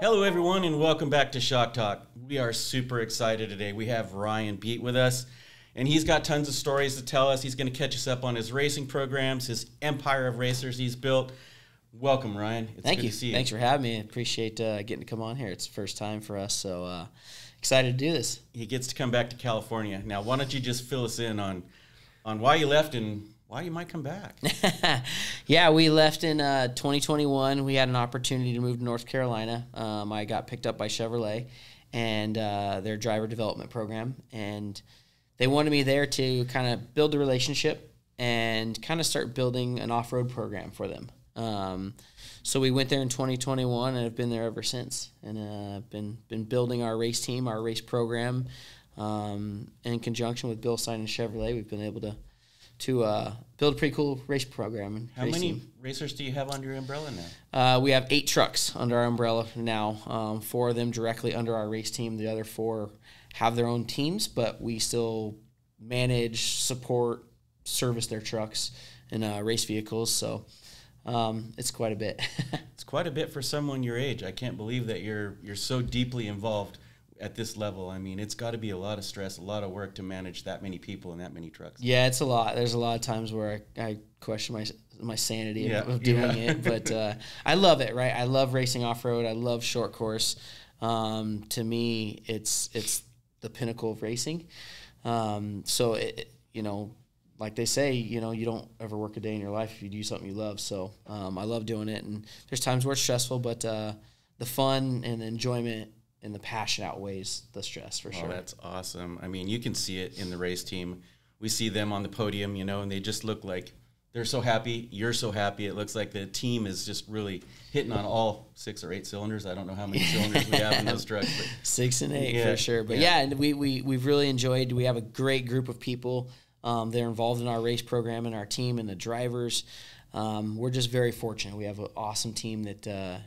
Hello, everyone, and welcome back to Shock Talk. We are super excited today. We have Ryan Beat with us, and he's got tons of stories to tell us. He's going to catch us up on his racing programs, his empire of racers he's built. Welcome, Ryan. It's Thank good you. to see you. Thanks for having me. I appreciate getting to come on here. It's the first time for us, so excited to do this. He gets to come back to California. Now, why don't you just fill us in on why you left and why you might come back? Yeah, we left in 2021. We had an opportunity to move to North Carolina. I got picked up by Chevrolet and their driver development program, and they wanted me there to kind of build a relationship and kind of start building an off-road program for them. So we went there in 2021 and have been there ever since, and been building our race team, our race program, in conjunction with Bill Stein and Chevrolet. We've been able to build a pretty cool race program. How many racers do you have under your umbrella now? We have 8 trucks under our umbrella now. 4 of them directly under our race team. The other 4 have their own teams, but we still manage, support, service their trucks and race vehicles. So it's quite a bit. It's quite a bit for someone your age. I can't believe that you're so deeply involved at this level. I mean, it's got to be a lot of stress, a lot of work to manage that many people and that many trucks. Yeah, it's a lot. There's a lot of times where I question my sanity of doing it, but I love it, right? I love racing off-road. I love short course. To me, it's the pinnacle of racing. So, like they say, you don't ever work a day in your life if you do something you love. So I love doing it, and there's times where it's stressful, but the fun and the enjoyment and the passion outweighs the stress for sure. Oh, that's awesome. I mean, you can see it in the race team. We see them on the podium, and they just look like they're so happy. You're so happy. It looks like the team is just really hitting on all 6 or 8 cylinders. I don't know how many cylinders we have in those trucks. But 6 and 8 for sure. But and we've really enjoyed. We have a great group of people. They're involved in our race program and our team and the drivers. We're just very fortunate. We have an awesome team that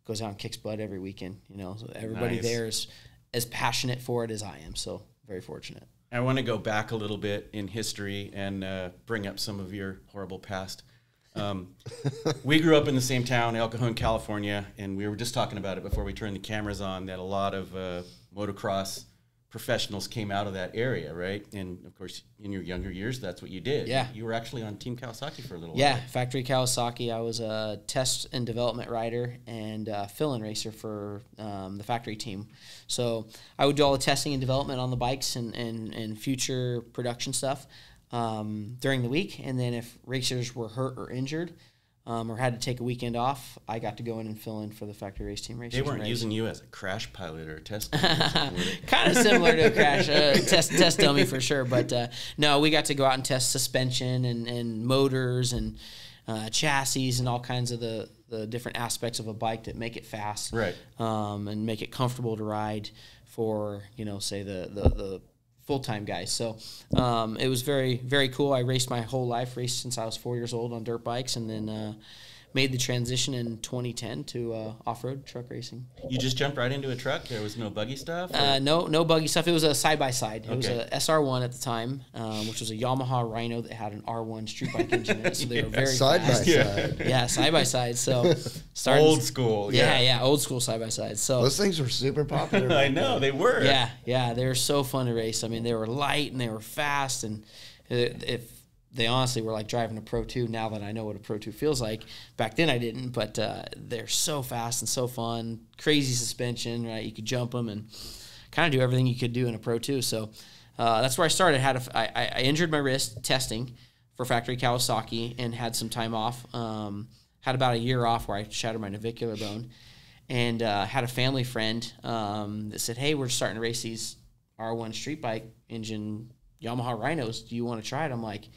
goes out and kicks butt every weekend. So everybody there is as passionate for it as I am. So very fortunate. I want to go back a little bit in history and bring up some of your horrible past. We grew up in the same town, El Cajon, California, and we were just talking about it before we turned the cameras on, that a lot of motocross professionals came out of that area, right? And of course, in your younger years, that's what you did. Yeah. You were actually on Team Kawasaki for a little while. Yeah, Factory Kawasaki. I was a test and development rider and fill-in racer for the factory team. So I would do all the testing and development on the bikes and future production stuff during the week. And then if racers were hurt or injured, or had to take a weekend off, I got to go in and fill in for the factory race team racers. They weren't using you as a crash pilot or a test kind of similar to a crash test dummy for sure. But no, we got to go out and test suspension and motors and chassis and all kinds of the different aspects of a bike that make it fast, right? And make it comfortable to ride for say the full-time guys. So it was very, very cool. I raced my whole life, raced since I was 4 years old on dirt bikes, and then made the transition in 2010 to off-road truck racing. You just jumped right into a truck? There was no buggy stuff? No buggy stuff. It was a side-by-side. It was Okay. a SR1 at the time, which was a Yamaha Rhino that had an R1 street bike engine in it, so they were very fast. Side-by-side. Yeah, side-by-side. So started, Old school. Yeah, old school side-by-side. So Those things were super popular. I know, they were. Yeah, they were so fun to race. I mean, they were light and they were fast, and if they honestly were like driving a Pro 2 now that I know what a Pro 2 feels like. Back then I didn't, but they're so fast and so fun. Crazy suspension, right? You could jump them and kind of do everything you could do in a Pro 2. So that's where I started. I injured my wrist testing for Factory Kawasaki and had some time off. Had about a year off where I shattered my navicular bone. And had a family friend that said, hey, we're starting to race these R1 street bike engine Yamaha Rhinos. Do you want to try it? I'm like,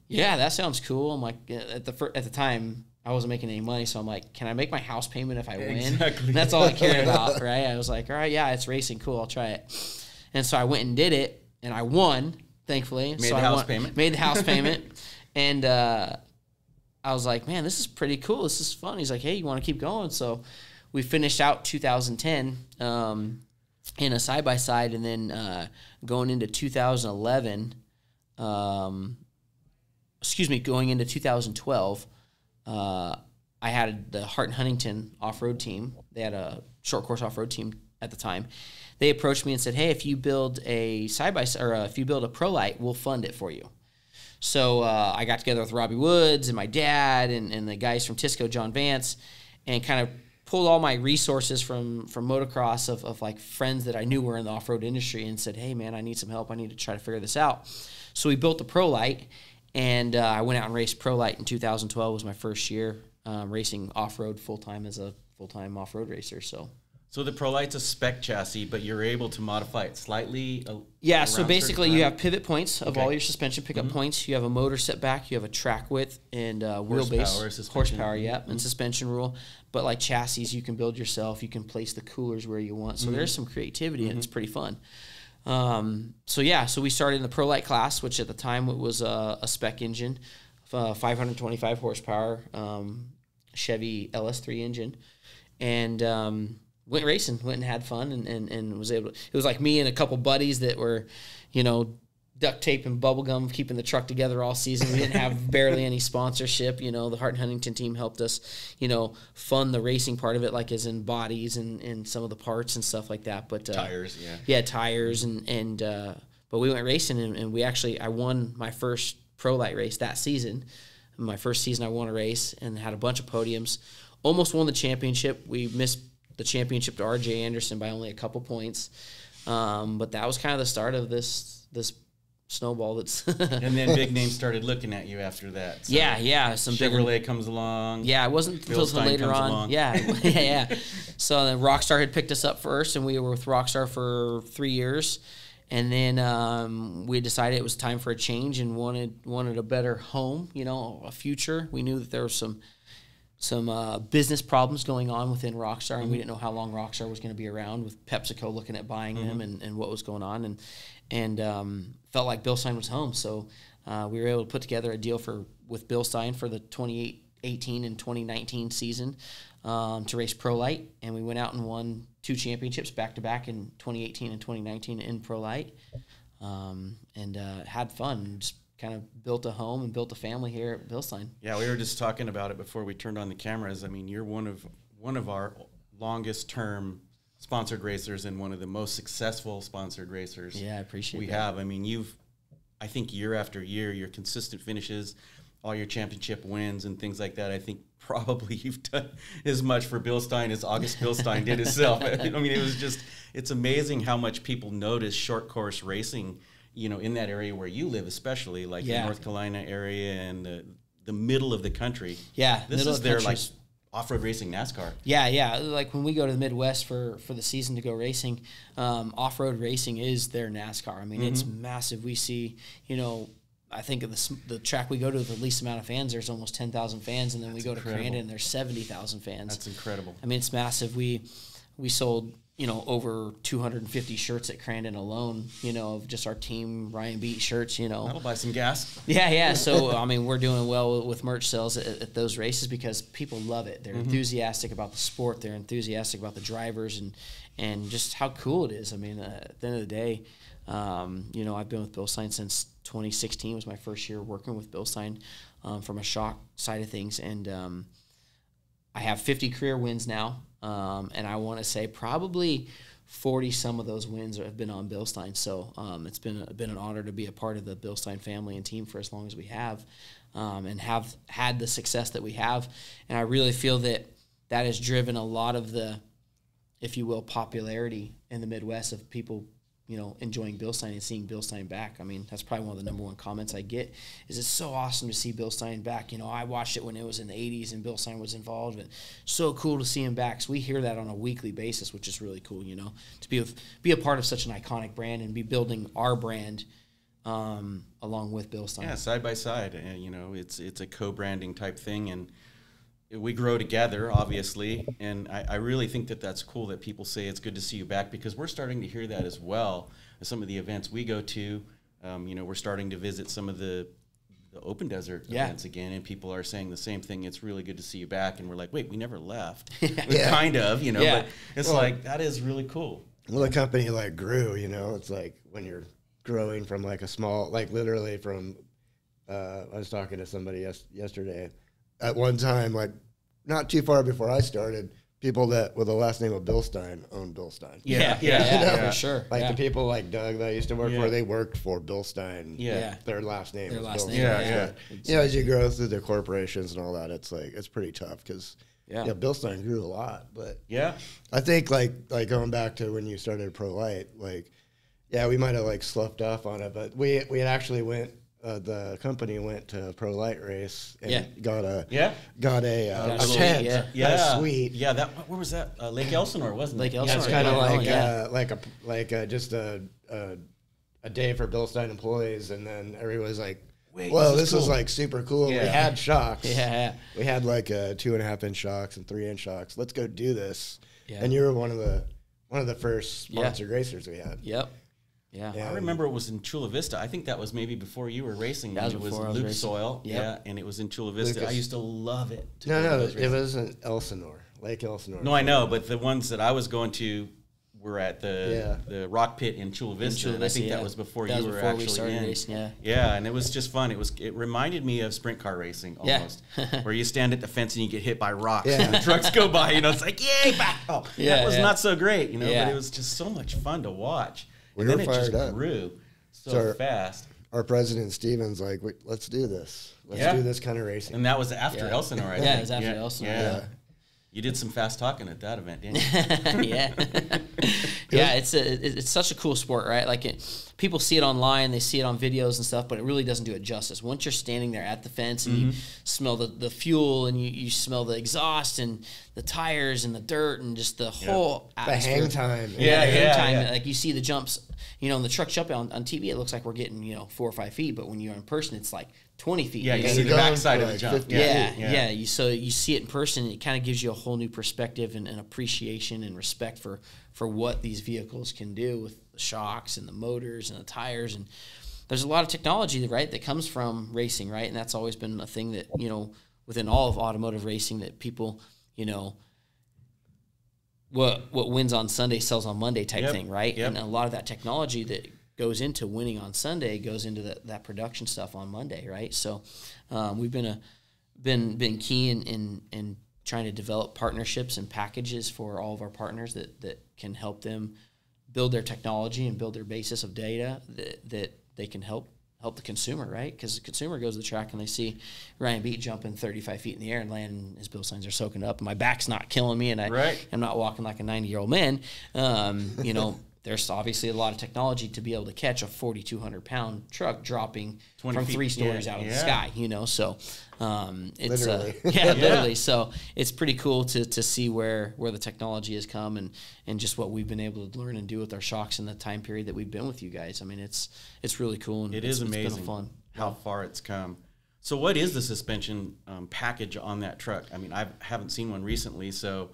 yeah, that sounds cool. I'm like, at the time, I wasn't making any money, so I'm like, can I make my house payment if I win? Exactly. And that's all I cared about, right? I was like, all right, yeah, it's racing, cool, I'll try it. And so I went and did it, and I won, thankfully. Made the house payment. Made the house payment, and I was like, man, this is pretty cool. This is fun. He's like, hey, you want to keep going? So we finished out 2010 in a side-by-side, and then going into 2011, going into 2012, I had the Hart and Huntington off-road team. They had a short course off-road team at the time. They approached me and said, "Hey, if you build a side-by-side, or if you build a ProLite, we'll fund it for you." So I got together with Robbie Woods and my dad and the guys from Tisco, John Vance, and kind of pulled all my resources from motocross of like friends that I knew were in the off-road industry and said, "Hey, man, I need some help. I need to try to figure this out." So we built the ProLite, and I went out and raced ProLite in 2012. Was my first year racing off-road full-time as a full-time off-road racer. So the ProLite's a spec chassis, but you're able to modify it slightly. Yeah, so basically you have pivot points of Okay. all your suspension pickup points. You have a motor setback, you have a track width, and wheelbase, horsepower, and suspension rule. But like chassis, you can build yourself. You can place the coolers where you want. So there's some creativity, and it's pretty fun. So we started in the ProLite class, which at the time it was a spec engine, 525 horsepower, Chevy LS3 engine, and went racing, went and had fun, and was able to, it was like me and a couple buddies that were, duct tape and bubble gum, keeping the truck together all season. We didn't have barely any sponsorship. The Hart and Huntington team helped us, fund the racing part of it, like as in bodies and some of the parts and stuff like that. But tires, tires but we went racing, and I won my first ProLite race that season. My first season, I won a race and had a bunch of podiums. Almost won the championship. We missed the championship to RJ Anderson by only a couple points. But that was kind of the start of this snowball that's and then big names started looking at you after that. So some Chevrolet comes along. Yeah, it wasn't until later on. Along. Yeah. So then Rockstar had picked us up first, and we were with Rockstar for 3 years. And then we decided it was time for a change and wanted a better home, a future. We knew that there was some business problems going on within Rockstar, and we didn't know how long Rockstar was going to be around, with PepsiCo looking at buying them and what was going on, and felt like Bilstein was home. So we were able to put together a deal with Bilstein for the 2018 and 2019 season to race ProLite, and we went out and won 2 championships back-to-back in 2018 and 2019 in ProLite, and had fun. Just kind of built a home and built a family here at Bilstein. Yeah, we were just talking about it before we turned on the cameras. I mean, you're one of our longest term sponsored racers and one of the most successful sponsored racers. Yeah, I appreciate we that. have. I mean, I think year after year, your consistent finishes, all your championship wins and things like that. I think probably you've done as much for Bilstein as August Bilstein did himself. I mean, it's amazing how much people notice short course racing, in that area where you live, especially like the North Carolina area and the middle of the country. Yeah, this is their like off-road racing NASCAR. Yeah. Like when we go to the Midwest for the season to go racing, off-road racing is their NASCAR. I mean, it's massive. We see, I think of the track we go to with the least amount of fans, there's almost 10,000 fans, and then we go to Crandon and there's 70,000 fans. That's incredible. I mean, it's massive. We sold over 250 shirts at Crandon alone, of just our team Ryan Beat shirts, That'll buy some gas. Yeah. So, I mean, we're doing well with merch sales at those races because people love it. They're enthusiastic about the sport. They're enthusiastic about the drivers and just how cool it is. I mean, at the end of the day, I've been with Bilstein since 2016 was my first year working with Bilstein from a shock side of things. And I have 50 career wins now. And I want to say probably 40 some of those wins have been on Bilstein. So it's been an honor to be a part of the Bilstein family and team for as long as we have, and have had the success that we have. And I really feel that has driven a lot of the, if you will, popularity in the Midwest of people enjoying Bilstein and seeing Bilstein back. I mean, that's probably one of the number one comments I get is it's so awesome to see Bilstein back. I watched it when it was in the 80s and Bilstein was involved, and so cool to see him back. So we hear that on a weekly basis, which is really cool, to be a part of such an iconic brand and be building our brand along with Bilstein. Yeah, side by side. It's a co-branding type thing, and we grow together, obviously, and I really think that's cool that people say it's good to see you back, because we're starting to hear that as well as some of the events we go to. We're starting to visit some of the open desert events again, and people are saying the same thing. It's really good to see you back, and we're like, wait, we never left. Kind of, but it's like, that is really cool. Well, the company grew, it's like when you're growing from a small, literally from, I was talking to somebody yesterday. At one time, not too far before I started, people that with the last name of Bilstein owned Bilstein. Yeah, for sure. Like the people like Doug that I used to work Yeah. for, they worked for Bilstein. Yeah. Their last name Their was last Bilstein. name, yeah. You know, as you grow through the corporations and all that, it's like, it's pretty tough because Yeah. Bilstein grew a lot. But Yeah. I think like going back to when you started Pro Light, like, yeah, we might have like sloughed off on it, but we had actually went, the company went to a Pro Light race and got a a suite, tent, yeah. got a suite. Yeah, that where was that? Lake Elsinore, wasn't Lake it? Elsinore. It's kind of Yeah. like just a day for Bilstein employees, and then everybody's like, Wait, "Whoa, this is this is cool." like super cool." Yeah. We had shocks. Yeah. We had like 2.5-inch shocks and 3-inch shocks. Let's go do this. Yeah. And you were one of the first sponsored racers we had. Yep. Yeah. Yeah. I remember it was in Chula Vista. I think that was maybe before you were racing. That was it was before I was Luke racing. Soil. Yep. Yeah, and it was in Chula Vista. Lucas. I used to love it. to No, go to no, those it races. was in Elsinore, Lake Elsinore. No, I know, but the ones that I was going to were at the Rock Pit in Chula Vista. Chula and I Vista, think yeah. that was before That you was were before we actually started in. racing, yeah. Yeah, and it was just fun. It reminded me of sprint car racing Yeah. almost, where you stand at the fence and you get hit by rocks Yeah. and the trucks go by. You know, it's like yay, back! Oh, Yeah, that was yeah. not so great. You know, Yeah. but it was just so much fun to watch. We And were then it just fired up. grew so So- fast. Our president Steven's like, let's do this. Let's Yeah. do this kind of racing. And that was after Yeah. Elsinore, I Yeah, think. it was after Elsinore, yeah. You did some fast talking at that event, didn't you? Yeah. Yeah, it's such a cool sport, right? Like people see it online, they see it on videos and stuff, but it really doesn't do it justice. Once you're standing there at the fence and you smell the fuel and you smell the exhaust and the tires and the dirt and just the whole The atmosphere. hang time. Yeah, the hang yeah, time, yeah. like you see the jumps, you know, in the truck jump on TV, it looks like we're getting, 4 or 5 feet, but when you're in person, it's like 20 feet. Yeah, you know? see the going backside for of the like jump. 50 Yeah. So you see it in person, it kind of gives you a whole new perspective and appreciation and respect for what these vehicles can do with the shocks and the motors and the tires. And there's a lot of technology, right, that comes from racing, right? And that's always been a thing that, within all of automotive racing that people, what wins on Sunday sells on Monday type Yep, thing, right? yep. And a lot of that technology that goes into winning on Sunday goes into that production stuff on Monday, right? So we've been key in trying to develop partnerships and packages for all of our partners that can help them build their technology and build their basis of data that they can help the consumer, right? Because the consumer goes to the track and they see Ryan Beat jumping 35 feet in the air and landing, his Bilsteins are soaking up, and my back's not killing me, and I'm not walking like a 90-year-old man. There's obviously a lot of technology to be able to catch a 4,200-pound truck dropping 20 from feet, 3 stories yeah, out of the yeah. sky, So it's Literally. literally. So it's pretty cool to see where the technology has come and just what we've been able to learn and do with our shocks in the time period that we've been with you guys. I mean, it's really cool and It's amazing It's been fun. how far it's come. So what is the suspension package on that truck? I mean, I haven't seen one recently, so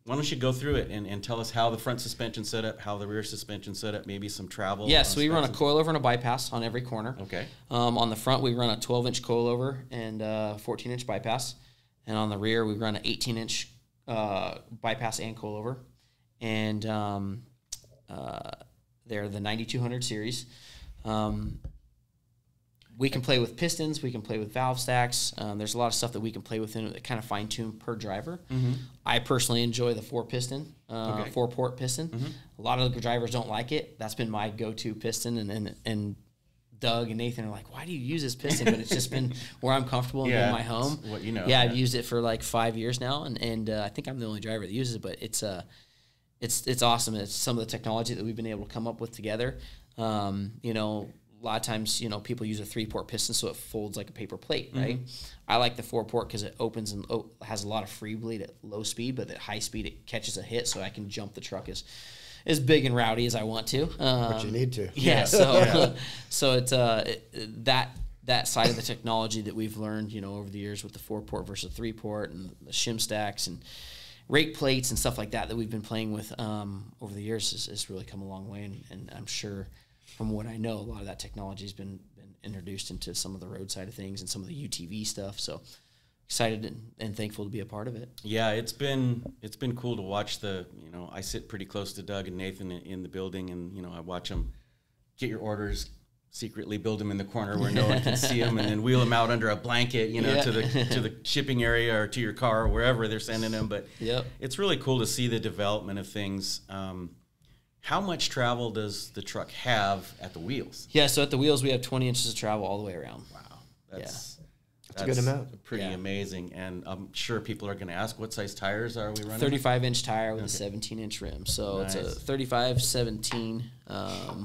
why don't you go through it and tell us how the front suspension set up, how the rear suspension set up, maybe some travel. Yeah, so we run a coilover and a bypass on every corner. Okay. On the front, we run a 12-inch coilover and a 14-inch bypass. And on the rear, we run an 18-inch bypass and coilover. And they're the 9200 series. We can play with pistons. We can play with valve stacks. There's a lot of stuff that we can play with in it that kind of fine-tune per driver. I personally enjoy the 4-piston, 4-port piston. A lot of the drivers don't like it. That's been my go-to piston, and Doug and Nathan are like, why do you use this piston? But it's just been where I'm comfortable and in my home. What you know. Yeah, I've used it for like 5 years now, and I think I'm the only driver that uses it, but it's awesome. It's some of the technology that we've been able to come up with together. A lot of times, people use a 3-port piston so it folds like a paper plate, right? I like the 4-port because it opens and has a lot of free bleed at low speed, but at high speed it catches a hit, so I can jump the truck as big and rowdy as I want to. But you need to. Yeah, so so it's that side of the technology that we've learned, over the years with the 4-port versus 3-port and the shim stacks and rake plates and stuff like that we've been playing with over the years has really come a long way, and I'm sure from what I know, a lot of that technology has been introduced into some of the road side of things and some of the UTV stuff. So excited and thankful to be a part of it. Yeah, it's been cool to watch I sit pretty close to Doug and Nathan in the building, and I watch them get your orders, secretly build them in the corner where no one can see them, and then wheel them out under a blanket, you know, to the shipping area or to your car or wherever they're sending them. But it's really cool to see the development of things. How much travel does the truck have at the wheels? Yeah, so at the wheels we have 20 inches of travel all the way around. Wow, that's a good amount. Pretty amazing. And I'm sure people are going to ask, what size tires are we running? 35-inch tire with a 17-inch rim. So it's a 35-17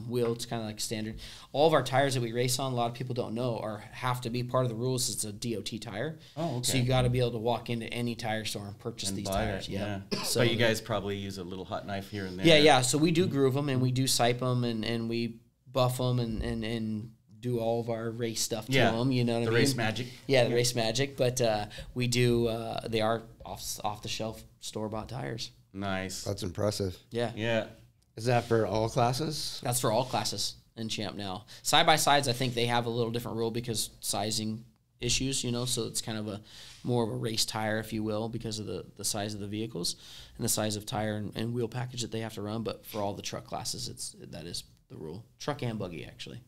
wheel. It's kind of like standard. All of our tires that we race on, a lot of people don't know, have to be part of the rules. It's a DOT tire. Oh, okay. So you got to be able to walk into any tire store and purchase these tires. Yeah. So you guys probably use a little hot knife here and there. Yeah. So we do groove them, and we do sipe them, and we buff them, and do all of our race stuff to them, you know what I mean? The race magic. Yeah, the race magic. But we do, they are off-the-shelf store-bought tires. Nice. That's impressive. Yeah. Yeah. Is that for all classes? That's for all classes in Champ now. Side-by-sides, I think they have a little different rule because sizing issues, you know, so it's kind of more of a race tire, if you will, because of the size of the vehicles and the size of tire and wheel package that they have to run. But for all the truck classes, that is the rule. Truck and buggy, actually.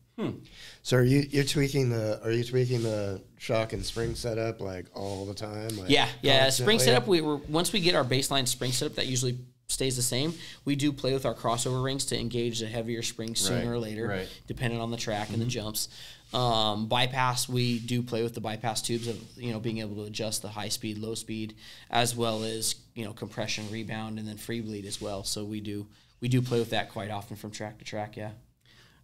So are you tweaking the shock and spring setup like all the time? Like yeah. Spring setup. Once we get our baseline spring setup, that usually stays the same. We do play with our crossover rings to engage the heavier springs sooner or later, depending on the track and the jumps. Bypass, we do play with the bypass tubes of being able to adjust the high speed, low speed, as well as compression, rebound, and then free bleed as well. So we do play with that quite often from track to track. Yeah.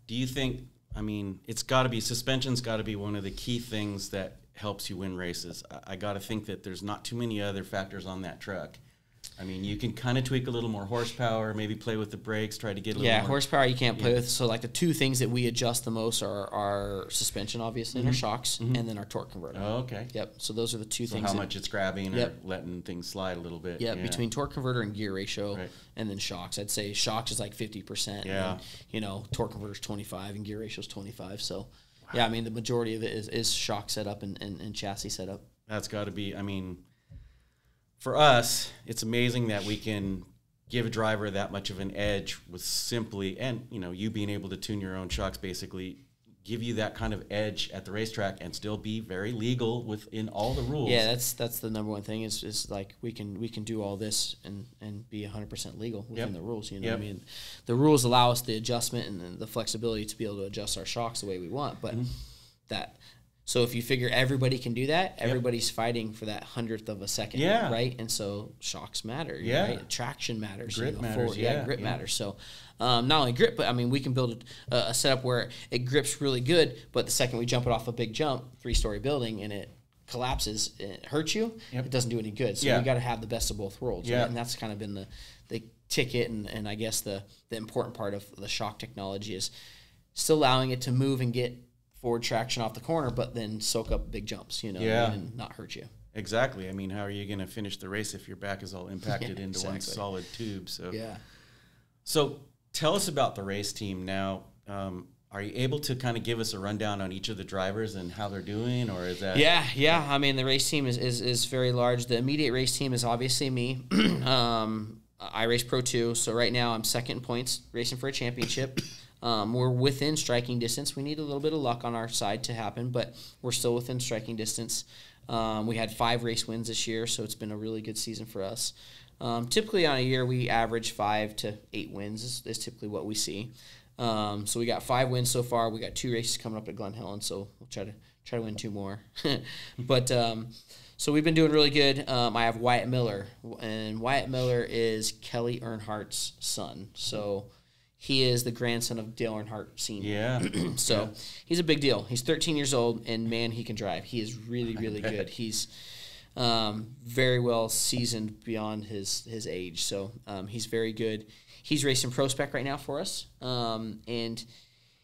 Do you think? I mean, suspension's got to be one of the key things that helps you win races. I got to think that there's not too many other factors on that truck. I mean, you can kind of tweak a little more horsepower, maybe play with the brakes, try to get a little more. Horsepower you can't play with. So, like, the two things that we adjust the most are our suspension, obviously, and our shocks, and then our torque converter. Oh, okay. Yep. So those are the two things. How much it's grabbing or letting things slide a little bit. Yeah, between torque converter and gear ratio, and then shocks. I'd say shocks is like 50%. Yeah. And, torque converter is 25, and gear ratio is 25. So, yeah, I mean, the majority of it is shock setup and chassis setup. That's got to be, I mean, for us, it's amazing that we can give a driver that much of an edge with simply, and you being able to tune your own shocks, basically give you that kind of edge at the racetrack and still be very legal within all the rules. Yeah, that's the number one thing is like we can do all this and be 100% legal within the rules. You know what I mean? The rules allow us the adjustment and the flexibility to be able to adjust our shocks the way we want, but So if you figure everybody can do that, everybody's fighting for that 100th of a second, right? And so shocks matter, right? Traction matters, grip matters, forward, grip matters. So not only grip, but I mean we can build a setup where it grips really good, but the second we jump it off a big jump, 3-story building, and it collapses, it hurts you. It doesn't do any good. So we got to have the best of both worlds, right? And that's kind of been the ticket, and I guess the important part of the shock technology is still allowing it to move and get forward traction off the corner, but then soak up big jumps, and not hurt you. Exactly. I mean, how are you going to finish the race if your back is all impacted into one solid tube? So So tell us about the race team now. Are you able to kind of give us a rundown on each of the drivers and how they're doing, or is that? Yeah. I mean, the race team is very large. The immediate race team is obviously me. I race Pro 2, so right now I'm second in points, racing for a championship. We're within striking distance. We need a little bit of luck on our side to happen, but we're still within striking distance. We had 5 race wins this year, so it's been a really good season for us. Typically on a year, we average 5 to 8 wins is typically what we see. So we got 5 wins so far. We got 2 races coming up at Glen Helen, so we'll try to win 2 more. But so we've been doing really good. I have Wyatt Miller, and Wyatt Miller is Kelly Earnhardt's son. So he is the grandson of Dale Earnhardt Sr. Yeah. So he's a big deal. He's 13 years old, and man, he can drive. He is really, really good. He's very well seasoned beyond his age. So he's very good. He's racing Pro Spec right now for us, and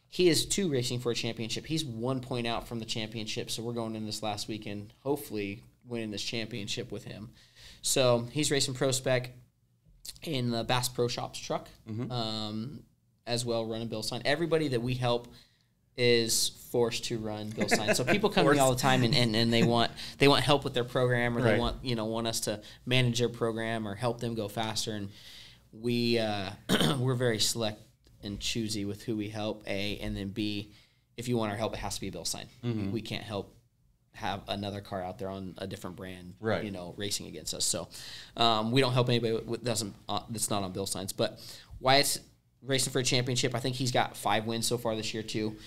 he is 2 racing for a championship. He's 1 point out from the championship, so we're going in this last weekend, hopefully winning this championship with him. So he's racing Pro Spec in the Bass Pro Shops truck, as well, running Bilstein. Everybody that we help is forced to run Bilstein. So people come to me all the time and they want help with their program, or they want us to manage their program or help them go faster. And we're very select and choosy with who we help, A, and then B, if you want our help, it has to be a Bill sign. We can't help have another car out there on a different brand, right, you know, racing against us. So we don't help anybody that's not on Bill signs. But Wyatt's racing for a championship. I think he's got 5 wins so far this year too.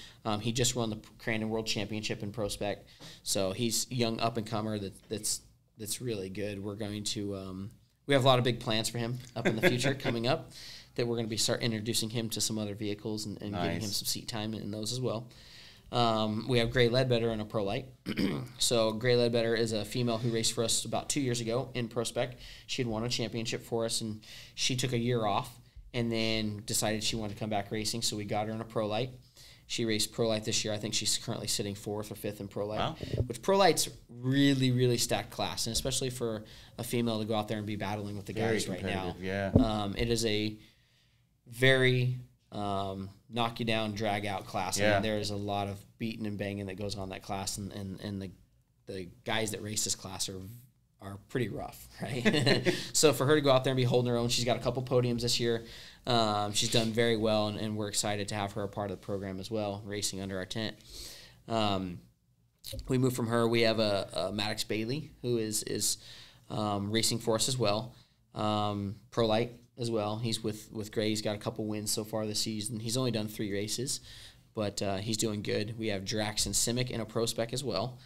He just won the Crandon World Championship in Pro Spec, so he's a young up and comer that's really good. We're going to we have a lot of big plans for him up in the future coming up, that we're going to start introducing him to some other vehicles and nice, giving him some seat time in those as well. We have Gray Ledbetter in a Pro Light. So Gray Ledbetter is a female who raced for us about 2 years ago in Pro Spec. She had won a championship for us, and she took a year off and then decided she wanted to come back racing, so we got her in a Pro Light. She raced Pro Light this year. I think she's currently sitting 4th or 5th in Pro Light, wow, which Pro Light's really, really stacked class, and especially for a female to go out there and be battling with the guys right now. Yeah. It is a very knock you down, drag out class. Yeah. I mean, there is a lot of beating and banging that goes on that class, and the guys that race this class are pretty rough, right? So for her to go out there and be holding her own, she's got a couple podiums this year. She's done very well, and we're excited to have her a part of the program as well, racing under our tent. We moved from her. We have a Maddox Bailey who is racing for us as well, Pro Light as well. He's with Gray. He's got a couple wins so far this season. He's only done 3 races, but he's doing good. We have Draxon Simic in a Pro Spec as well.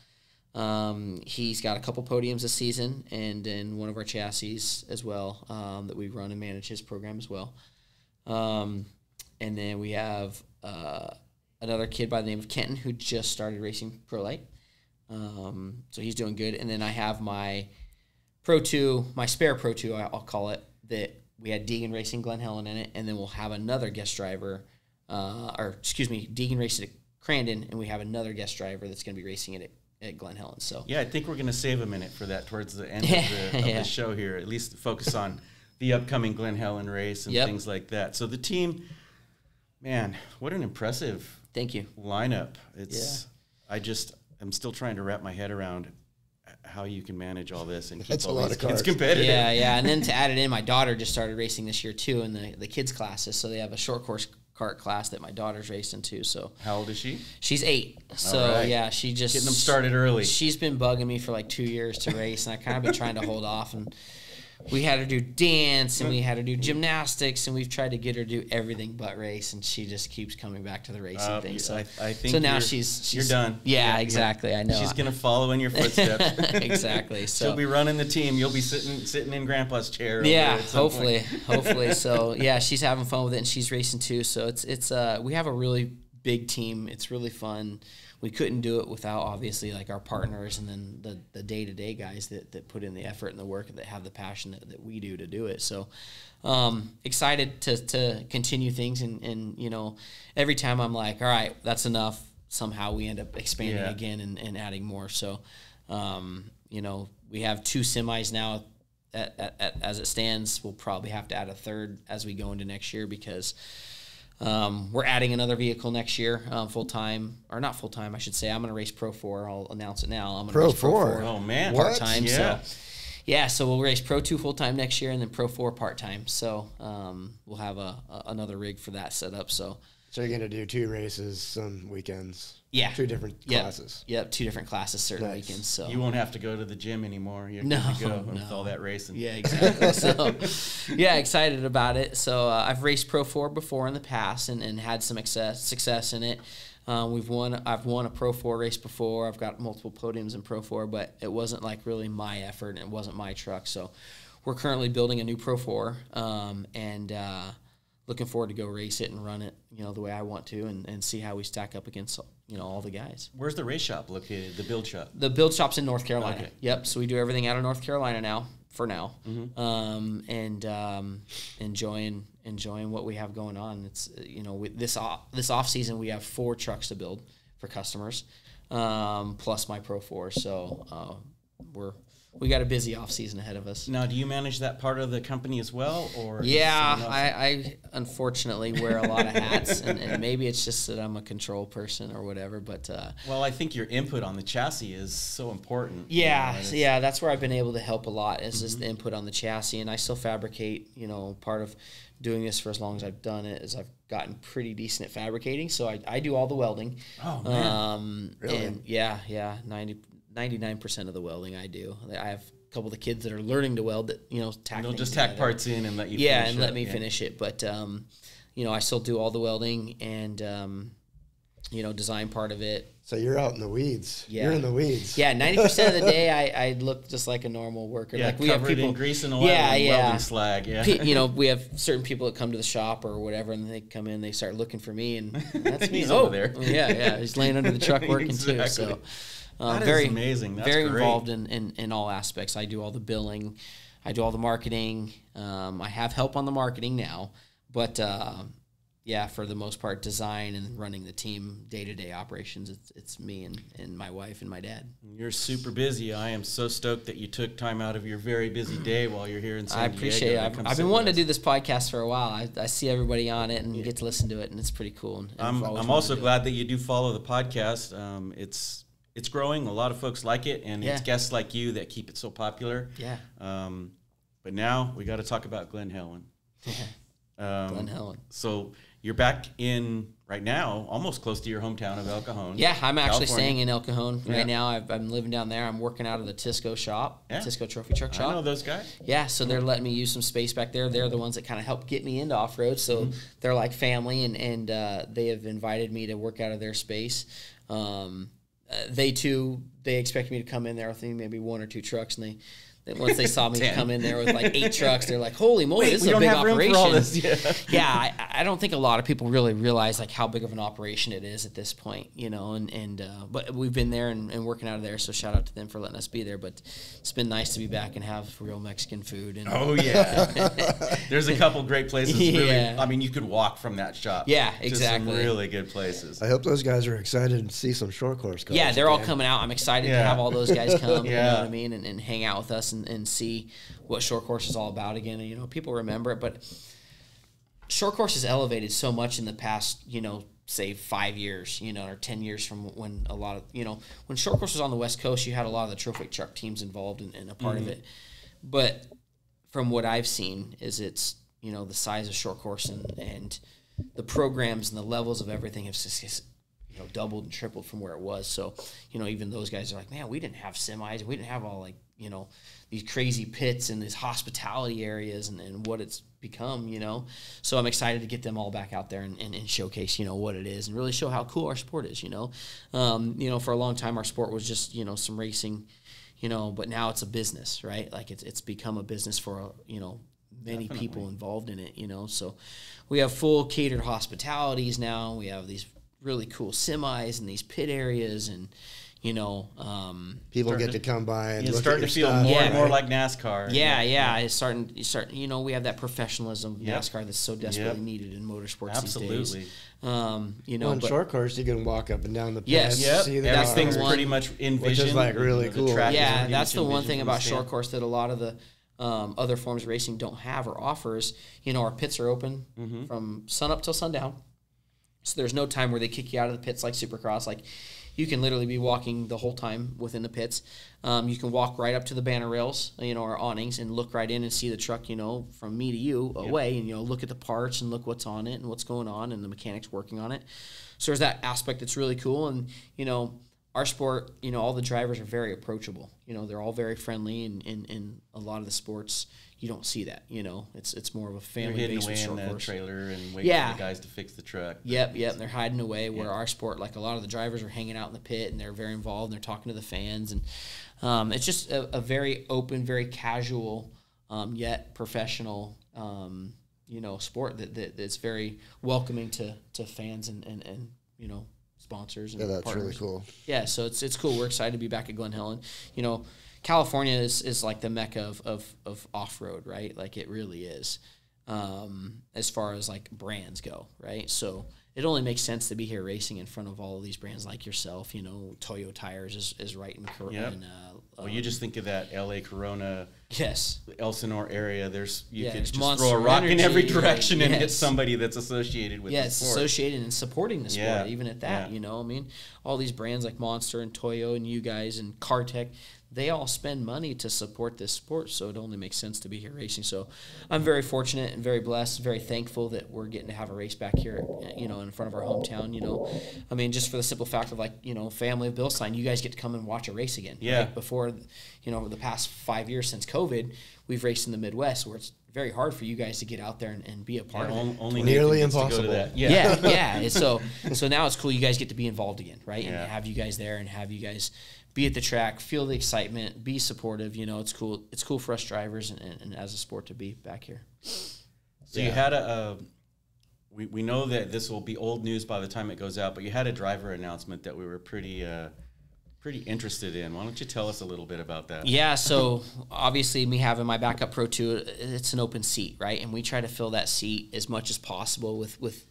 He's got a couple podiums this season, and in one of our chassis as well, that we run and manage his program as well. And then we have another kid by the name of Kenton who just started racing Pro Light. So he's doing good. And then I have my Pro 2, my spare Pro 2, I'll call it, that we had Deegan racing Glen Helen in it, and then we'll have another guest driver, Deegan raced at Crandon, and we have another guest driver that's going to be racing it at Glen Helen. So yeah, I think we're going to save a minute for that towards the end of the show here. At least focus on the upcoming Glen Helen race and things like that. So the team, man, what an impressive thank you lineup. It's I'm still trying to wrap my head around how you can manage all this and keep That's all a lot these of kids cars. competitive. Yeah, and then to add it in, my daughter just started racing this year too in the kids classes. So they have a short course kart class that my daughter's racing too. So How old is she? she's 8. So right. yeah, she just Getting them started early. She's been bugging me for like 2 years to race, and I kind of been trying to hold off. And we had her do dance, and we had her do gymnastics, and we've tried to get her to do everything but race, and she just keeps coming back to the racing thing. So I think so now you're she's done. Yeah, exactly. I know. She's gonna follow in your footsteps. Exactly. So She'll be running the team. You'll be sitting in Grandpa's chair. over yeah, there at some point. hopefully. So yeah, she's having fun with it, and she's racing too. So it's we have a really big team. It's really fun. We couldn't do it without obviously like our partners, and then the day-to-day guys that put in the effort and the work, and that have the passion that we do to do it. So excited to continue things, and you know, every time I'm like, all right, that's enough, somehow we end up expanding again and adding more. So you know, we have 2 semis now as it stands. We'll probably have to add a third as we go into next year, because we're adding another vehicle next year, full-time, or not full-time, I should say. I'm going to race Pro 4. I'll announce it now. I'm going to race Pro 4. Oh, man. Part-time. Yeah. So we'll race Pro 2 full-time next year, and then Pro 4 part-time. So we'll have another rig for that set up. So you're going to do 2 races some weekends? Yeah. 2 different classes? Yep, 2 different classes certain weekends. So you won't have to go to the gym anymore. You're good to go with all that racing. Yeah, exactly. So, yeah, excited about it. So I've raced Pro 4 before in the past and had some success in it. I've won a Pro 4 race before. I've got multiple podiums in Pro 4, but it wasn't like really my effort, and it wasn't my truck. So we're currently building a new Pro 4, and looking forward to go race it and run it, you know, the way I want to, and see how we stack up against, you know, all the guys. Where's the race shop located? The build shop? The build shop's in North Carolina. Okay. Yep. So we do everything out of North Carolina now, for now, enjoying what we have going on. It's you know, with this off season we have 4 trucks to build for customers, plus my Pro 4. So we got a busy off season ahead of us. Now, do you manage that part of the company as well, or? Yeah, I unfortunately wear a lot of hats, and maybe it's just that I'm a control person or whatever. But well, I think your input on the chassis is so important. Yeah, yeah, that's where I've been able to help a lot is just the input on the chassis, and I still fabricate. You know, part of doing this for as long as I've done it is I've gotten pretty decent at fabricating, so I do all the welding. Oh man, really? And yeah, 99% of the welding I do. I have a couple of the kids that are learning to weld that, you know, tack they'll just together. tack parts in and let you finish finish and let me finish it. But, you know, I still do all the welding and, you know, design part of it. So you're out in the weeds. Yeah. You're in the weeds. Yeah, 90% of the day I look just like a normal worker. Yeah, like we covered have people in grease and oil and welding slag. Yeah, you know, we have certain people that come to the shop or whatever, and they come in, they start looking for me, and that's me. He's over there. Yeah, he's laying under the truck working Exactly. too. So. That Very is amazing. That's very great. involved in all aspects. I do all the billing, I do all the marketing. I have help on the marketing now, but yeah, for the most part, design and running the team day-to-day operations. It's me and my wife and my dad. You're super busy. I am so stoked that you took time out of your very busy day while you're here in San Diego. I appreciate it. I've been wanting to do this podcast for a while. I see everybody on it and get to listen to it, and it's pretty cool. And I'm also glad that you do follow the podcast. It's growing. A lot of folks like it, and it's guests like you that keep it so popular. Yeah. But now we got to talk about Glen Helen. Glen Helen. So you're back in right now, almost close to your hometown of El Cajon. Yeah, I'm actually California. staying in El Cajon right now. I'm living down there. I'm working out of the Tisco shop, Tisco Trophy Truck Shop. I know those guys. Yeah, so they're letting me use some space back there. They're the ones that kind of helped get me into off-road, so they're like family, and they have invited me to work out of their space. They expect me to come in there with maybe one or two trucks, and once they saw me come in there with like 8 trucks, they're like, "Holy moly, this is a big operation!" Room for all this. Yeah, I don't think a lot of people really realize like how big of an operation it is at this point, you know. But we've been there and working out of there, so shout out to them for letting us be there. But it's been nice to be back and have real Mexican food. And oh yeah, there's a couple great places. Really, Yeah. I mean, you could walk from that shop. Yeah, to exactly. some really good places. I hope those guys are excited to see some short course cars. Yeah, they're all coming out. I'm excited to have all those guys come. You know what I mean, and hang out with us and see what short course is all about again. And, you know, people remember it, but short course has elevated so much in the past, you know, say 5 years, you know, or 10 years from when a lot of, you know, when short course was on the West Coast, you had a lot of the trophy truck teams involved in a part of it. But from what I've seen is it's, you know, the size of short course and the programs and the levels of everything have just, you know, doubled and tripled from where it was. So, you know, even those guys are like, man, we didn't have semis. We didn't have all like, you know, these crazy pits and these hospitality areas and what it's become, you know. So I'm excited to get them all back out there and showcase, you know, what it is and really show how cool our sport is, you know. You know, for a long time our sport was just, you know, some racing, you know, but now it's a business, right? Like it's become a business for, you know, many people involved in it, you know. So we have full catered hospitalities now. We have these really cool semis and these pit areas and, you know, people get to come by and look starting at to your feel stuff. more and more like NASCAR. Yeah. It's starting. You know, we have that professionalism of NASCAR that's so desperately needed in motorsports Absolutely. these days. You know, Well, in short course, you can walk up and down the pits. Yes. See the Everything's cars. pretty much in Which vision. is, like, really The cool. track is yeah, pretty that's much the in one vision thing from about the short stand. course that a lot of the other forms of racing don't have or offers. You know, our pits are open from sun up till sundown. So there's no time where they kick you out of the pits like Supercross. Like you can literally be walking the whole time within the pits. You can walk right up to the banner rails, you know, or awnings, and look right in and see the truck, you know, from me to you away, and you know, look at the parts and look what's on it and what's going on and the mechanics working on it. So there's that aspect that's really cool, and you know, our sport, you know, all the drivers are very approachable. You know, they're all very friendly, and in a lot of the sports, you don't see that. You know, it's more of a They're family hidden based away with in short the course. trailer and waiting for the guys to fix the truck. Yep, and they're hiding away. Where our sport, like a lot of the drivers are hanging out in the pit and they're very involved and they're talking to the fans, and it's just a very open, very casual, yet professional, you know, sport that's very welcoming to fans and you know, sponsors and Yeah, that's partners. really cool. Yeah, so it's cool. We're excited to be back at Glen Helen. You know, California is like the mecca of off-road, right? Like it really is, as far as like brands go, right? So it only makes sense to be here racing in front of all of these brands like yourself. Toyo Tires is right in Corona. Well, you just think of that LA Corona, yes, Elsinore area. You could just Monster throw a rock Energy, in every direction and yes. hit somebody that's associated with the it's sport. associated and supporting the sport, Yeah. even at that. Yeah. All these brands like Monster and Toyo and you guys and Cartech, they all spend money to support this sport, so it only makes sense to be here racing. So I'm very fortunate and very blessed, very thankful that we're getting to have a race back here, in front of our hometown. Just for the simple fact of family of Bilstein, you guys get to come and watch a race again. Yeah. Right? Before, the past 5 years since COVID, we've raced in the Midwest where it's very hard for you guys to get out there and be a part of it. Only nearly Nathan gets to go to impossible. that. Yeah. And so now it's cool. You guys get to be involved again, right? And Yeah. have you guys there and have you guys be at the track, feel the excitement, be supportive. It's cool. It's cool for us drivers and as a sport to be back here. So you had we know that this will be old news by the time it goes out, but you had a driver announcement that we were pretty interested in. Why don't you tell us a little bit about that? Yeah, so obviously me having my backup Pro 2, it's an open seat, right? And we try to fill that seat as much as possible with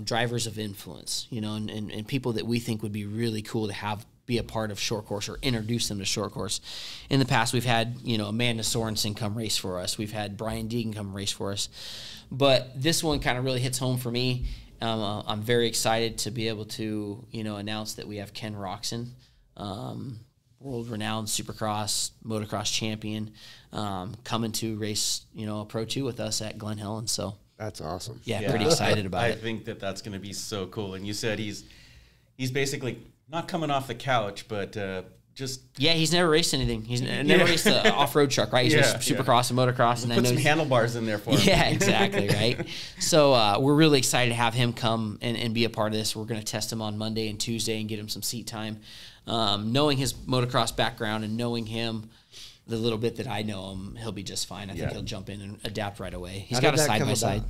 drivers of influence, and people that we think would be really cool to be a part of short course or introduce them to short course. In the past, we've had, Amanda Sorensen come race for us. We've had Brian Deegan come race for us. But this one kind of really hits home for me. I'm very excited to be able to, announce that we have Ken Roczen, world-renowned Supercross, motocross champion, coming to race, a Pro 2 with us at Glen Helen. So That's awesome. yeah, pretty excited about I it. think that's going to be so cool. And you said he's basically not coming off the couch, but just Yeah, he's never raced anything. He's never raced an off-road truck, right? He's raced Supercross and motocross. And put some handlebars in there for him. Yeah, exactly, right? So we're really excited to have him come and be a part of this. We're going to test him on Monday and Tuesday and get him some seat time. Knowing his motocross background and knowing him the little bit that I know him, he'll be just fine. I think he'll jump in and adapt right away. He's got a side-by-side.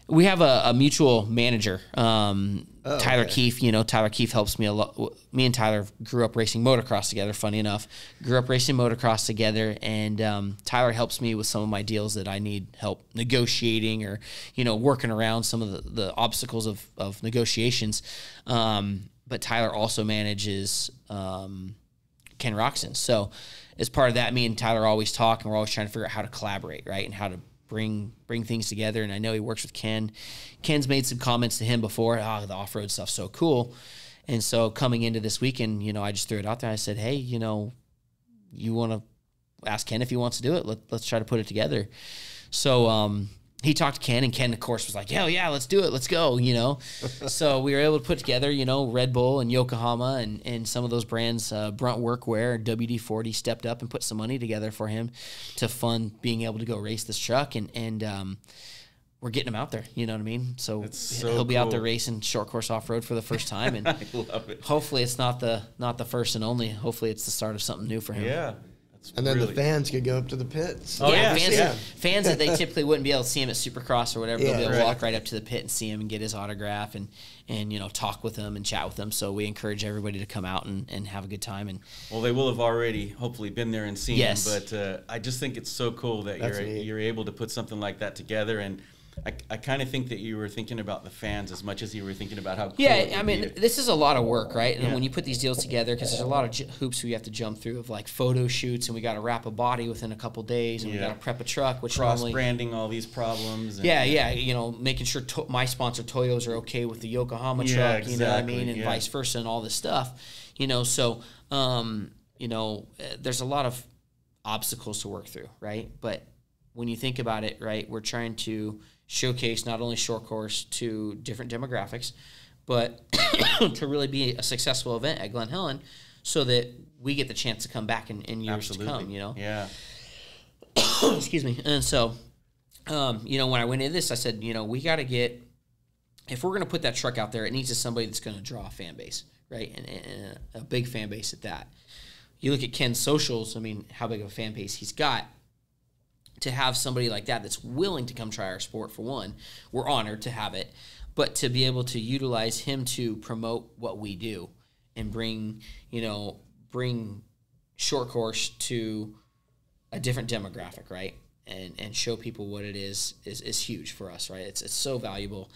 We have a mutual manager, Tyler Keefe. Tyler Keefe helps me a lot. Me and Tyler grew up racing motocross together, funny enough. Grew up racing motocross together, and Tyler helps me with some of my deals that I need help negotiating or, working around some of the obstacles of negotiations. But Tyler also manages Ken Roczen. So as part of that, me and Tyler always talk, and we're always trying to figure out how to collaborate, right, and how to bring things together. And I know he works with Ken. Ken's made some comments to him before, the off-road stuff's so cool. And so coming into this weekend, I just threw it out there. I said, hey, you want to ask Ken if he wants to do it? Let's try to put it together. So he talked to Ken, and Ken, of course, was like, hell yeah, let's do it. Let's go, So we were able to put together, Red Bull and Yokohama and some of those brands, Brunt Workwear, WD-40 stepped up and put some money together for him to fund being able to go race this truck. And we're getting him out there, you know what I mean? So he'll be out there racing short course off-road for the first time. And I love it. hopefully it's not the first and only. Hopefully it's the start of something new for him. Yeah. And then the fans could go up to the pits. Oh, yeah. Fans that they typically wouldn't be able to see him at Supercross or whatever, they'll be able to right. walk right up to the pit and see him and get his autograph and talk with him and chat with him. So we encourage everybody to come out and have a good time. And well, they will have already hopefully been there and seen Yes. him, but I just think it's so cool that you're able to put something like that together. And I kind of think that you were thinking about the fans as much as you were thinking about how cool it would be. This is a lot of work, right? And when you put these deals together, because there's a lot of hoops we have to jump through of like photo shoots, and we got to wrap a body within a couple days, and we got to prep a truck, which normally cross-branding all these problems. And making sure my sponsor Toyos are okay with the Yokohama truck, you know what I mean, and vice versa, and all this stuff, So, there's a lot of obstacles to work through, right? But when you think about it, right, we're trying to showcase not only short course to different demographics, but to really be a successful event at Glen Helen so that we get the chance to come back in years to come, Yeah. Excuse me. And so, when I went into this, I said, we got to get, if we're going to put that truck out there, it needs to somebody that's going to draw a fan base, right? And a big fan base at that. You look at Ken's socials, how big of a fan base he's got. To have somebody like that that's willing to come try our sport, for one, we're honored to have it, but to be able to utilize him to promote what we do and bring short course to a different demographic, right? And show people what it is huge for us, right? It's so valuable.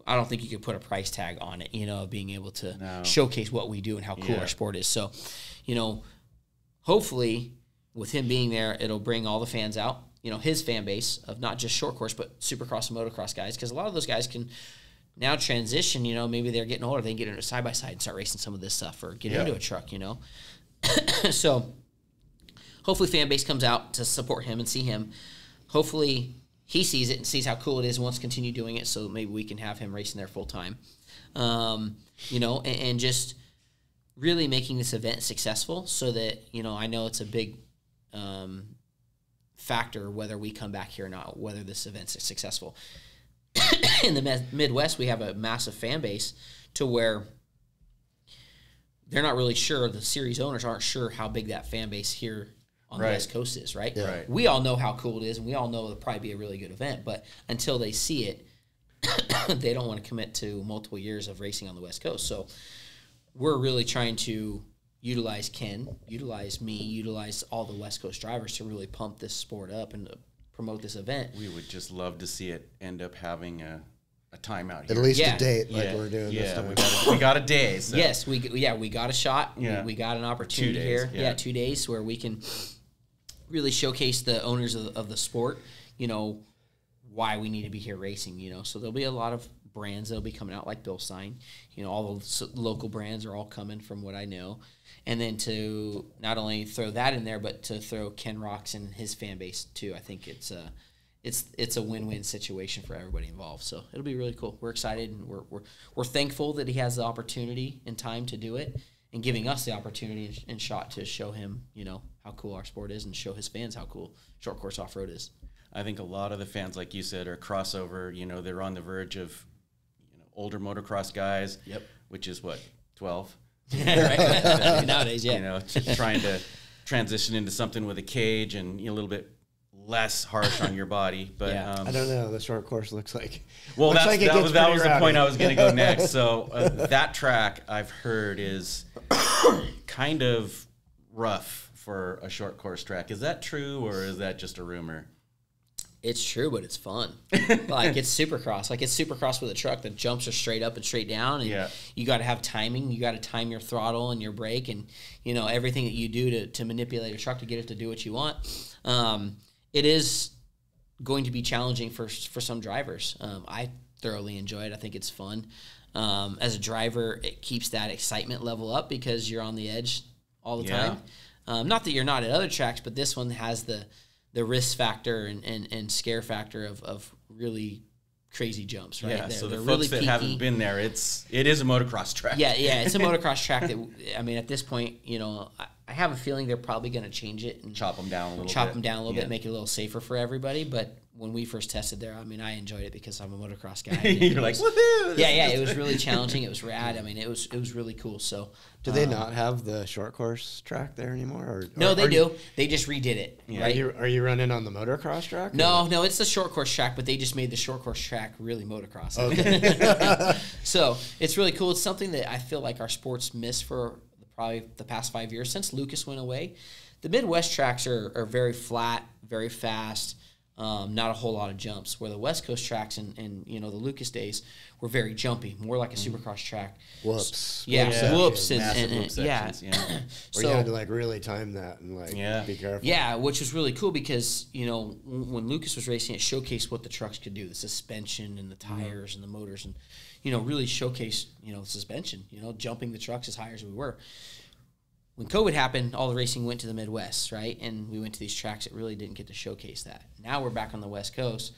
I don't think you could put a price tag on it, of being able to showcase what we do and how cool our sport is. So, hopefully with him being there, it'll bring all the fans out, his fan base of not just short course, but supercross and motocross guys. Because a lot of those guys can now transition, maybe they're getting older. They can get into a side-by-side and start racing some of this stuff or get into a truck, So hopefully fan base comes out to support him and see him. Hopefully he sees it and sees how cool it is and wants to continue doing it, so maybe we can have him racing there full-time. And just really making this event successful so that, I know it's a big factor whether we come back here or not, whether this event's successful. In the Midwest, we have a massive fan base to where they're not really sure, the series owners aren't sure how big that fan base here on the West Coast is, right? Yeah. Right. We all know how cool it is, and we all know it'll probably be a really good event, but until they see it, they don't want to commit to multiple years of racing on the West Coast. So we're really trying to utilize Ken, utilize me, utilize all the West Coast drivers to really pump this sport up and promote this event. We would just love to see it end up having a timeout here. At least a date like we're doing this time. We got a day. So. Yes, we got a shot. Yeah. We got an opportunity 2 days, here. yeah. 2 days where we can really showcase the owners of the sport, why we need to be here racing, So there'll be a lot of brands that'll be coming out like Bilstein. All the local brands are all coming from what I know. And then to not only throw that in there, but to throw Ken Rocks and his fan base too. I think it's a win-win situation for everybody involved. So it'll be really cool. We're excited, and we're thankful that he has the opportunity and time to do it, and giving us the opportunity and shot to show him, how cool our sport is, and show his fans how cool short course off-road is. I think a lot of the fans, like you said, are crossover. They're on the verge of, older motocross guys. Yep. Which is what, 12? Right. Nowadays, yeah. Trying to transition into something with a cage and a little bit less harsh on your body. But Yeah. I don't know. The short course looks like. Well, looks like that was the point I was going to go Yeah. next. So that track I've heard is kind of rough for a short course track. Is that true, or is that just a rumor? It's true, but it's fun. Like, it's supercross. Like, it's supercross with a truck. The jumps are straight up and straight down, and you got to have timing. You got to time your throttle and your brake, and everything that you do to manipulate a truck to get it to do what you want. It is going to be challenging for some drivers. I thoroughly enjoy it. I think it's fun. As a driver, it keeps that excitement level up because you're on the edge all the time. Not that you're not at other tracks, but this one has the risk factor and scare factor of really crazy jumps, right? Yeah, so the they're folks really that peaky. haven't been there, it is a motocross track. Yeah, it's a motocross track that, at this point, I have a feeling they're probably going to change it and Chop them down a little bit, make it a little safer for everybody. But when we first tested there, I enjoyed it because I'm a motocross guy. You're like, woohoo! Yeah, it was really challenging. It was rad. It was really cool. So, Do they not have the short course track there anymore? No, they do. They just redid it. Yeah. Right? Are you running on the motocross track? No, it's the short course track, but they just made the short course track really motocross. Okay. So it's really cool. It's something that I feel like our sports missed for probably the past 5 years since Lucas went away. The Midwest tracks are very flat, very fast, not a whole lot of jumps, where the West Coast tracks and the Lucas days were very jumpy, more like a supercross track. Whoops. Whoops. Massive And whoop sections, yeah. Where you had to really time that and be careful. Yeah, which was really cool because, when Lucas was racing, it showcased what the trucks could do, the suspension and the tires and the motors, and, really showcased, the suspension, jumping the trucks as high as we were. When COVID happened, all the racing went to the Midwest, right? And we went to these tracks that really didn't get to showcase that. Now we're back on the West Coast.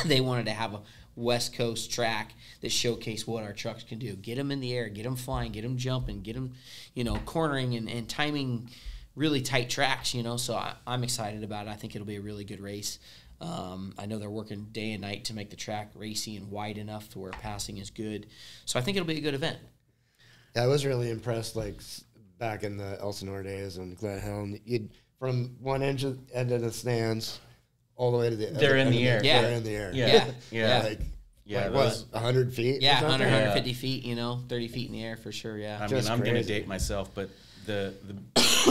They wanted to have a West Coast track that showcased what our trucks can do. Get them in the air, get them flying, get them jumping, get them, cornering and timing really tight tracks, So I'm excited about it. I think it'll be a really good race. I know they're working day and night to make the track racy and wide enough to where passing is good. So I think it'll be a good event. Yeah, I was really impressed, back in the Elsinore days and Glen Helen, you'd from one end of the stands all the way to the They're in the air. They're in the air. Yeah. What, 100 feet? Yeah, or something? 150 feet, 30 feet in the air for sure, yeah. I'm Just going to crazy. date myself, but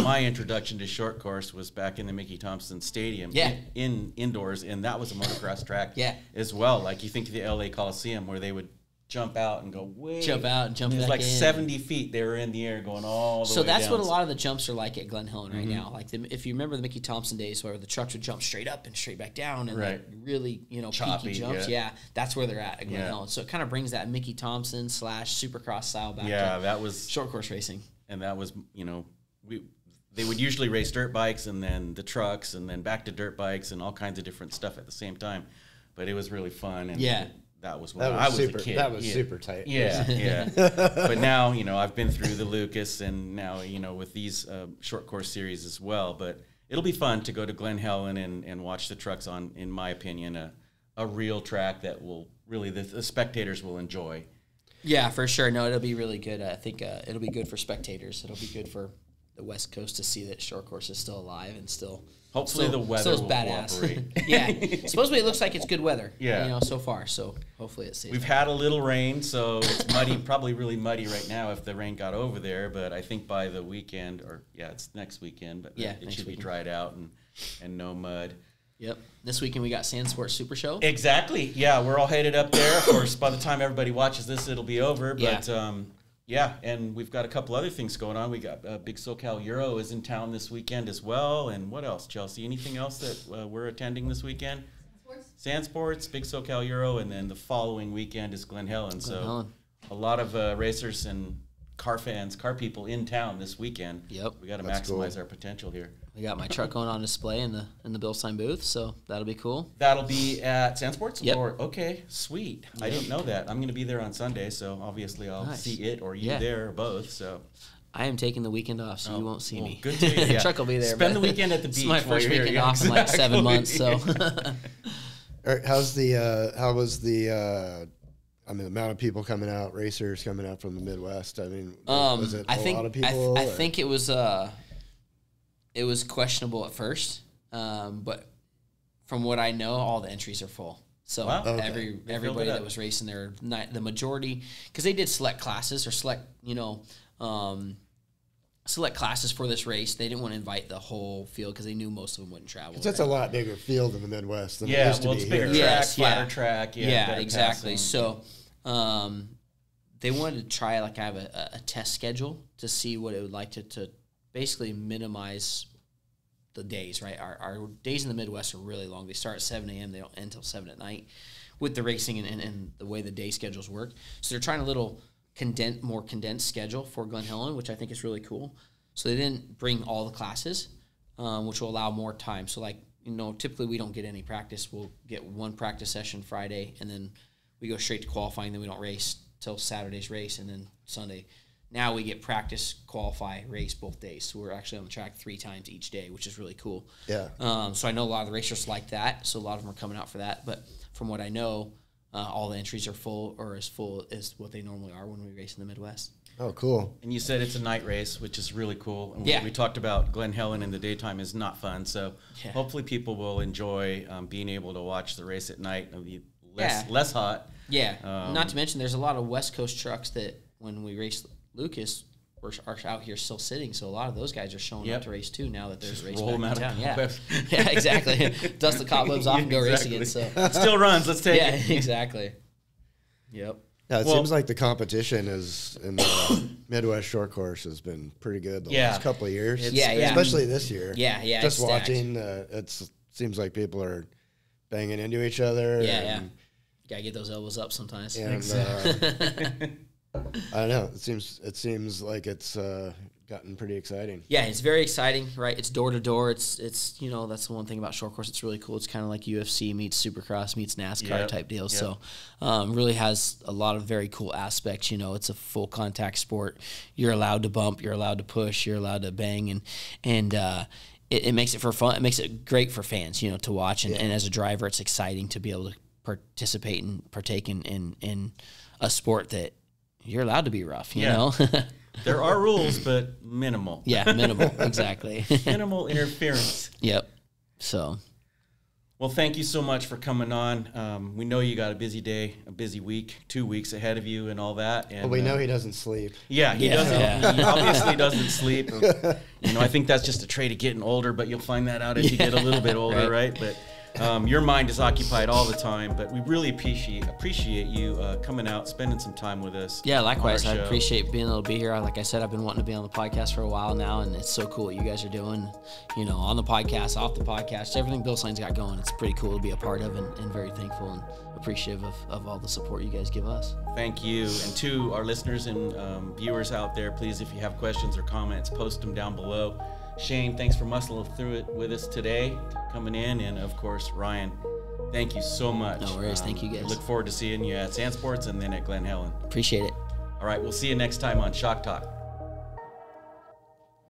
my introduction to short course was back in the Mickey Thompson Stadium in indoors, and that was a motocross track as well. Like, you think of the LA Coliseum where they would jump out and go way. Jump out and jump It was back like in. 70 feet. They were in the air going all the way So that's down. what a lot of the jumps are like at Glen Helen right now. Like if you remember the Mickey Thompson days where the trucks would jump straight up and straight back down and like really, Choppy, peaky jumps. yeah. That's where they're at Glen Helen. So it kind of brings that Mickey Thompson / Supercross style back to that was short course racing. And that was, they would usually race dirt bikes and then the trucks and then back to dirt bikes and all kinds of different stuff at the same time. But it was really fun. And that was when I was a kid. That was super tight. Yeah. But now, I've been through the Lucas and now, with these short course series as well. But it'll be fun to go to Glen Helen and watch the trucks on, in my opinion, a real track that will really, the spectators will enjoy. Yeah, for sure. No, it'll be really good. I think it'll be good for spectators. It'll be good for the West Coast to see that short course is still alive and still. Hopefully the weather will badass. cooperate. Yeah. Supposedly it looks like it's good weather. Yeah. So far. So hopefully it's safe. We've had a little rain, so it's muddy, probably really muddy right now if the rain got over there. But I think by the weekend, it's next weekend, but it should be dried out and no mud. Yep. This weekend we got Sand Sports Super Show. Exactly. Yeah, we're all headed up there. Of course, by the time everybody watches this, it'll be over. But and we've got a couple other things going on. We got Big SoCal Euro is in town this weekend as well. And what else, Chelsea? Anything else that we're attending this weekend? Sand Sports, Big SoCal Euro, and then the following weekend is Glen Helen. A lot of racers and car people in town this weekend. Yep. We got to maximize our potential here. We got my truck going on display in the Bill Sign booth, so that'll be cool. That'll be at Sand Sports? Yep. Okay, sweet. Yep. I didn't know that. I'm going to be there on Sunday, so obviously I'll see it or you there or both. So I am taking the weekend off, so you won't see me. Good to you. The truck will be there. Spend the weekend at the beach. It's my first weekend off in like 7 months, so. How was the amount of people coming out, racers coming out from the Midwest? I mean, was it a lot of people? I think it was questionable at first, but from what I know, all the entries are full. So everybody that was racing there, the majority, because they did select classes or select classes for this race. They didn't want to invite the whole field because they knew most of them wouldn't travel. Because that's a lot bigger field in the Midwest than it used to be it's here. bigger track, flatter track. Yeah, exactly. So they wanted to try I have a test schedule to see what it would like to basically minimize the days, right? Our days in the Midwest are really long. They start at 7 a.m. They don't end until 7 at night with the racing and the way the day schedules work. So they're trying a little more condensed schedule for Glen Helen, which I think is really cool. So they didn't bring all the classes, which will allow more time. So typically we don't get any practice. We'll get one practice session Friday, and then we go straight to qualifying. Then we don't race till Saturday's race, and then Sunday. Now we get practice, qualify, race both days. So we're actually on the track 3 times each day, which is really cool. Yeah. So I know a lot of the racers like that. So a lot of them are coming out for that. But from what I know, all the entries are full or as full as what they normally are when we race in the Midwest. Oh, cool. And you said it's a night race, which is really cool. And yeah. We talked about Glen Helen in the daytime is not fun. So hopefully people will enjoy being able to watch the race at night and be less hot. Yeah. Not to mention there's a lot of West Coast trucks that when we race Lucas are out here still sitting, so a lot of those guys are showing up to race too now that there's a race back in town. Yeah, exactly. Dust the cobwebs off and go race again. So it still runs. Let's take it. Yeah, exactly. Yep. Yeah, it seems like the competition is in the Midwest short course has been pretty good the last couple of years. Especially this year. Yeah. Just watching, it seems like people are banging into each other. Yeah. Gotta get those elbows up sometimes. And, I don't know. It seems like it's gotten pretty exciting. Yeah, it's very exciting, right? It's door to door. It's that's the one thing about short course. It's really cool. It's kind of like UFC meets Supercross meets NASCAR type deal. So, really has a lot of very cool aspects. It's a full contact sport. You're allowed to bump. You're allowed to push. You're allowed to bang, and it makes it for fun. It makes it great for fans, to watch. And as a driver, it's exciting to be able to participate and partake in a sport that you're allowed to be rough, you know? There are rules, but minimal. Yeah, minimal, exactly. Minimal interference. Yep. So. Well, thank you so much for coming on. We know you got a busy day, a busy week, 2 weeks ahead of you and all that. And we know he doesn't sleep. Yeah, he doesn't. Yeah. He obviously doesn't sleep. I think that's just a trait of getting older, but you'll find that out as you get a little bit older, right? But Your mind is occupied all the time, but we really appreciate you coming out, spending some time with us. Yeah, likewise. I appreciate being able to be here. Like I said, I've been wanting to be on the podcast for a while now, and it's so cool what you guys are doing, you know, on the podcast, off the podcast, everything Bill Slane's got going. It's pretty cool to be a part of, and very thankful and appreciative of all the support you guys give us. Thank you. And to our listeners and viewers out there, please, if you have questions or comments, post them down below. Shane, thanks for muscling through it with us today, coming in. And, of course, Ryan, thank you so much. No worries. Thank you, guys. I look forward to seeing you at Sand Sports and then at Glen Helen. Appreciate it. All right. We'll see you next time on Shock Talk.